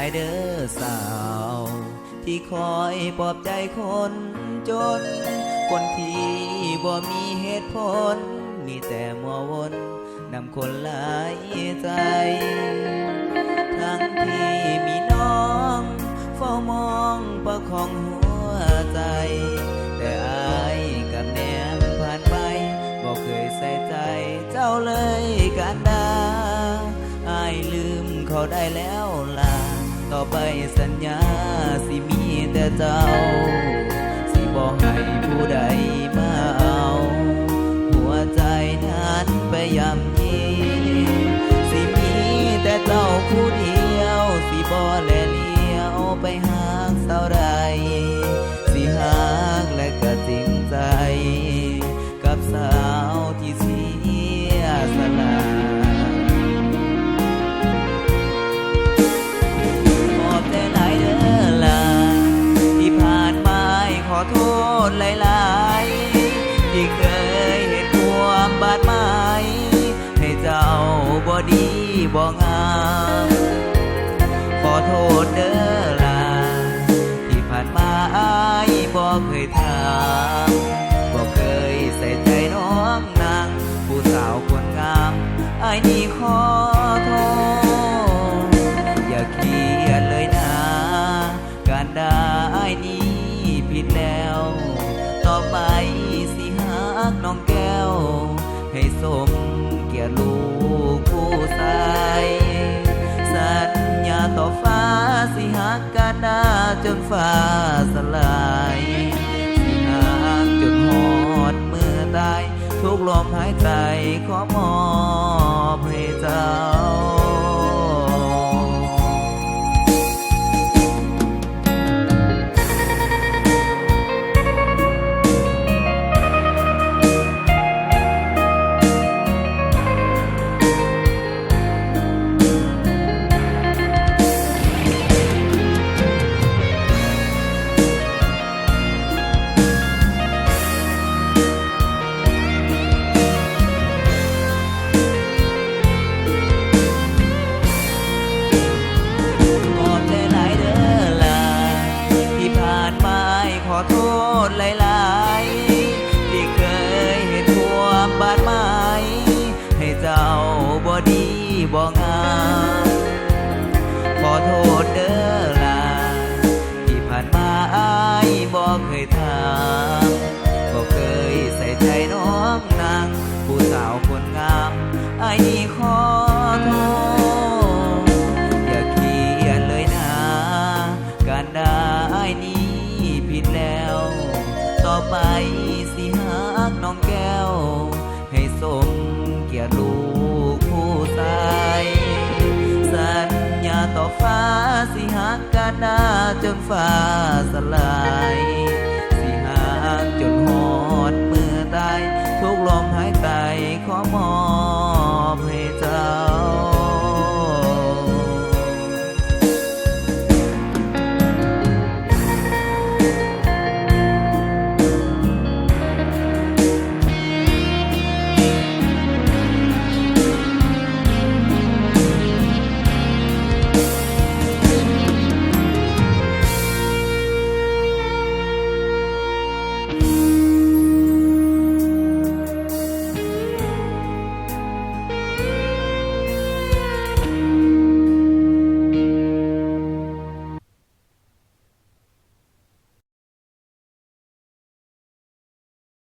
ายเด้อสาวที่คอยปลอบใจคนจนคนที่บ่มีเหตุผลมีแต่มัววนนำคนหลายใจทั้งที่มีน้องเฝ้ามองประคองหัวใจแต่อายกับแนมผ่านไปบอกเคยใส่ใจเจ้าเลยกันดาอายลืมเขาได้แล้วล่ะต่อไปสัญญาสิมีแต่เจ้าสิบอกให้ผู้ใดมาเอาหัวใจนั้นไปยำยีสิมีแต่เจ้าผู้เดียวสิบ่แลเลี้ยวไปหาสาวใดสิหักและก็จริงใจกับสาวที่เสียสละขอบใจหลายเด้อล่ะที่ผ่านมาขอโทษหลายๆที่เคยเห็นความบาดหมายให้เจ้าบ่ดีบ่งามขอโทษเด้อล่ะที่ผ่านมาอายบ่เคยถามบ่เคยใส่ใจน้องนางผู้สาวคนงามอายนี่ขอโทษอย่าเครียดเลยนะการด่าอายนี้ผิดแล้วต่อไปสิหักน้องแก้วให้สมเกียรติลูกผู้ชายสัญญาต่อฟ้าสิหักกันดาจนฟ้าสลายสิหักจนหอดมือตายทุกลมหายใจขอมอบให้เจ้าขอโทษหลายๆที่เคยเห็นความบาดหมายให้เจ้าบ่ดีบ่งามขอโทษเด้อล่ะที่ผ่านมาอายบ่เคยถามบ่เคยใส่ใจน้องนางผู้สาวคนงามอายนี่ขอโทษอย่าเครียดเลยนะการด่าอายนี้ผิดแล้วต่อไปสิหักน้องแก้วให้สมเกียรติลูกผู้ชายสัญญาต่อฟ้าสิหักกันดาจนฟ้าสลาย